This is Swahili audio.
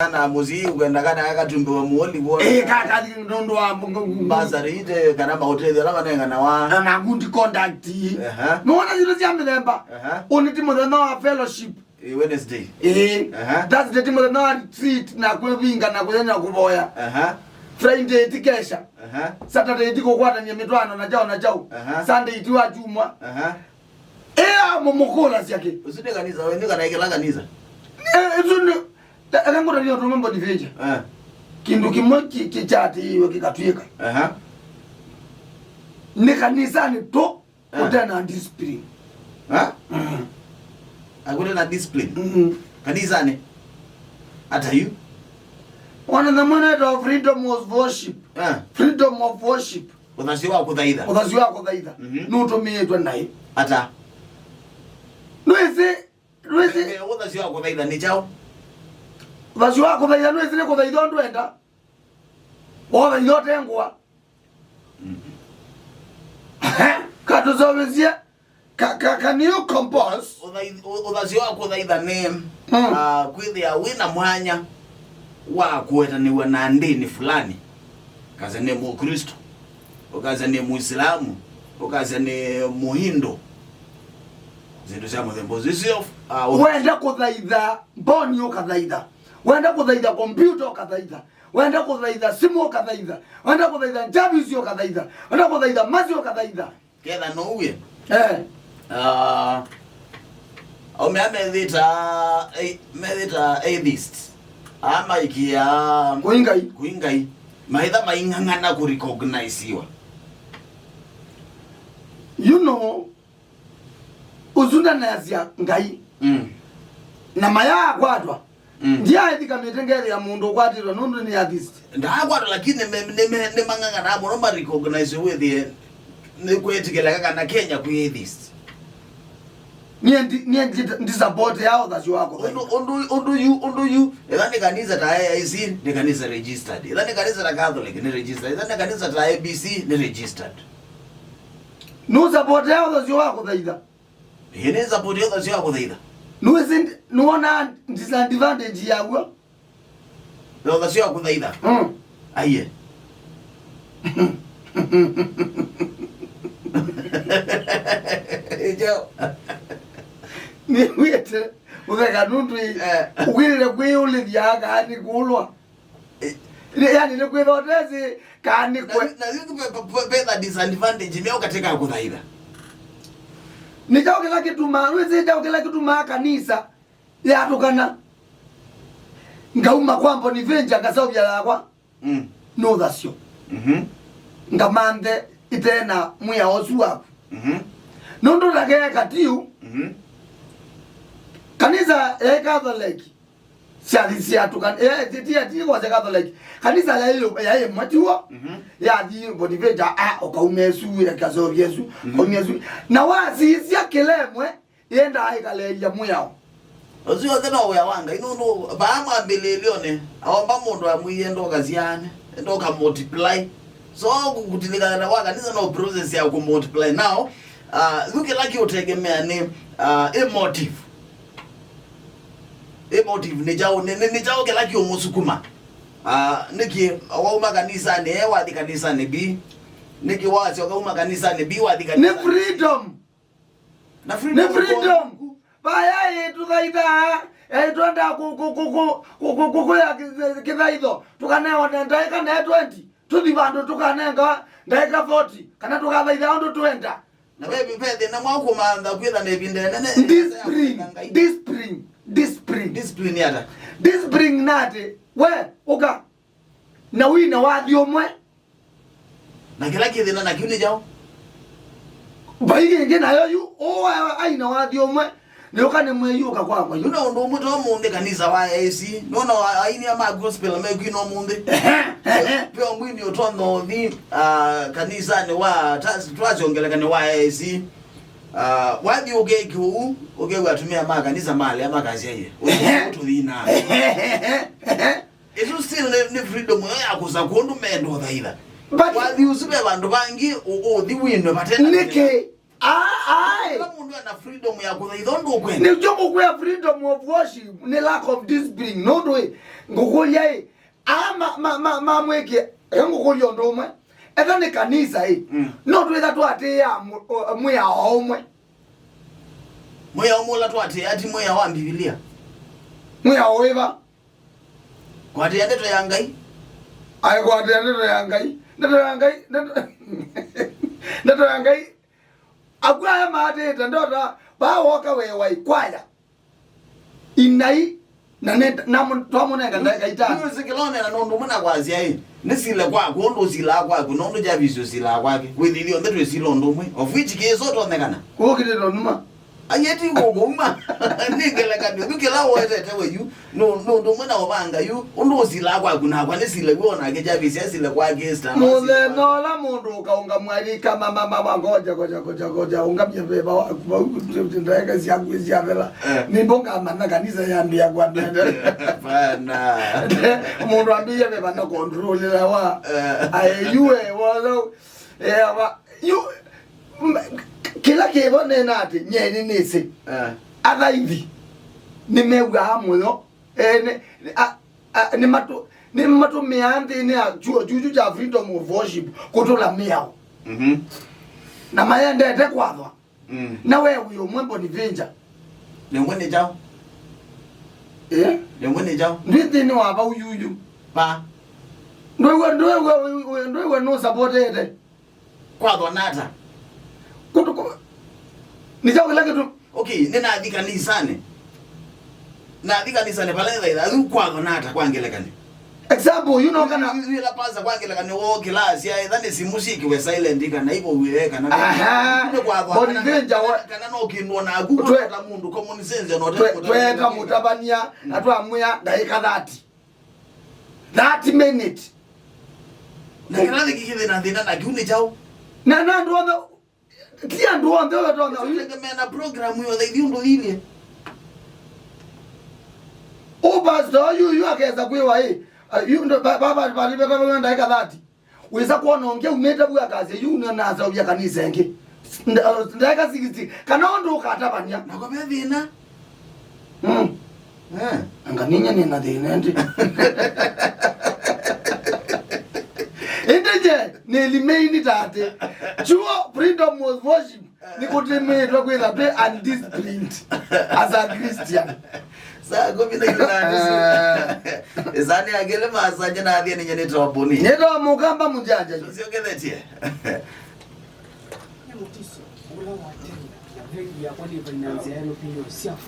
Kana muzi ugenda kana akatumbe wa muoli wo kaka ndondo wa bazarite kana mahoteli ala vanenga na wa na good conduct muona zilo zya milemba uniti muthenya wa fellowship Wednesday that's the time muthenya wa retreat na kwinga na kuthenya kuboya Friday tikesha Saturday tikokwatania mitwano na jao Sunday tiwa jumwa momokula syake usinde kanisa wewe nika naikela kanisa ezuni akangora ndio tumembo diveja kindu kimwe kichati iwe kikatwika ni kanisa ni to utana discipline akuna na discipline kanisa ni hata you one of the minute of freedom of worship freedom of worship unasiwa kudhaidha nutomietwa nai hata Nwese unasiwa kudhaidha ni chao Vazua kudhaidha nwese ne kudhaidha ndwenda Wawe yote ngwa Katuzowezie Can you compose unasiwa kudhaidha ni kwithia wina mwanya wa kuetaniwa na ndini fulani kaza ni Mukristo ukaza ni Muislamu ukaza ni Muhindo zindu cia muthembo zicio wenda kuthaitha mboni ukathaitha wenda kuthaitha computer ukathaitha wenda kuthaitha simu ukathaitha wenda kuthaitha njabi cio ukathaitha wenda kuthaitha mazi ukathaitha ketha no uye au medita atheist ama ikia kuingai maitha maingangana ku recognize you know uzunda nazia ngai na maya kwatwa ndia ethika mitengere ya mundu kwatirwa nundu ni atheist ndakwatwa lakini ne mangangana abo no recognize with the ne kwetikela kana Kenya ku atheist ni support yao that you wako ondo you edani kanisa ta IC ni kanisa registered edani kanisa ta Catholic ni registered edani kanisa ta ABC ni registered no support yao that you wako dhaida yene support yao that you wako dhaida no isn't no na disadvantage yawo no that you wako dhaida aye ejo ni wete utheka nundu ugirire kwiyulithia kani kulwa yani ni kwithotezi kani kwe na you the disadvantage meo katika kuthaitha ni jao kila kitu marweze jao kila kitu kanisa ya tukana ngauma kwambo ni venja kasau ya yakwa no dasio ngamande itena muya osu wapo nundu lage katiu kanisa ya Catholic sia tukan tia kwa Catholic kanisa ya matiwa ya di boniveja okaumesu ya kazo Yesu omesu na wazi sia kelemwe yenda aikalelia muyao ozio thena we wanga inundu baama belelione awamba mundu amuyendo kaziane endo ka multiply so kutilika na kanisa no process ya ku multiply now look like utegemea ni emotive ni jao kila kio musukuma niki wauma kanisa ni ewa di kanisa ni bi niki wasi wauma kanisa ni bi wa di kanisa ni freedom na freedom baya yetu kaida twenda ku ya kidaidho tukaneona ndaika na 20 tudibando tukanenga ndaika 40 kana tukathaitha ndo twenda na wewe pede na mwako maanda kwenda na ebinde discipline yata discipline nate we uka na wina wathio mwe na kila kithina na kiuni jao baige ngena yo yu aina wathio mwe ni ukane mwe yuka kwa kwa you know ndo muto munde kanisa wa AC no aini ama gospel me no munde pio mwini otono the kanisa ni wa twaziongela ni wa AC wadi ugeku atumia kanisa mali ama kazi yeye utu thina eso still ne freedom ya kuza kundu mendo thaitha wadi usibe bandu bangi uthi wino batena nike ai kila mundu ana freedom ya kuthaitha ndu kwenda ni jongo kwa freedom of worship ni lack of discipline no do ngokolia ma mweke ngokolia ndomwe etha ni kanisa no do that ate ya mwe omwe moya omola twate ati moya wa Biblia mwe oiva kwate ndeto ya Ngai ai kwate ndeto ya Ngai agwa mate ndota ba woka wewa ikwaya inai na net na twamunenga ndaikaita sikilone na nondu muna kwazia nisile kwako ndo sila kwako nondo javiso sila kwake withilio ndeto silo ndomwe of which kezo tonekana kokitero numa anyeti ngogoma ningeleka ndikela wetete weyu no muna obanga yu ndo sila kwako na kwa nisile kuona ke javisi sile kwake sta mole no la mundu kaunga mwali kama mama ngoja unga mjebeba wa ndaika siakwezi avela nimbonga mana kanisa yambia kwa ndende bana mundu ambia beba na control la wa ayuwe walo wa you kila kebo nenate nyeni nese ada hivi nimeuga hamuyo ni matu meande ni chuo juju cha freedom of worship kutola miao na mayende ete kwathwa na wewe uyo mwembo ni venja nyongone jao nyongone jao ndithi ni waba uyuyu pa ndoiwe no support ete kwathwa nata kutuko ni jao kila kitu okay nina adika nisane na adika nisane pale ila kwathwa nata kwangelekani example you know kana ila pasa kwangelekani wo class ya then si music we silent kana hivyo uweka na body danger kana no kinwa na gugu ta mundu common sense no tweka mutabania atwa muya ndaika 30 minutes na kana kikile na thina na kiune jao na ndo kia ndo ndo na program hiyo zaidi ndo ile pastor you akeza kwewa you ndo baba baba ndaika 30 weza kuona ongea umeta bwa kazi you naza ubya kanisa nge ndaika 60 kana ndo ukatabania na kwa thina anganinya ni na thina ndi Indeje nelimeini tate chuo freedom of worship nikutemetwa kwela be undisciplined as a Christian sa gomina yuna ezani agele masanje na adhiye ninye netoboni neto mukamba mujanja siogethetie Mutiso ula wa tena ya kwani finance yano pia siafa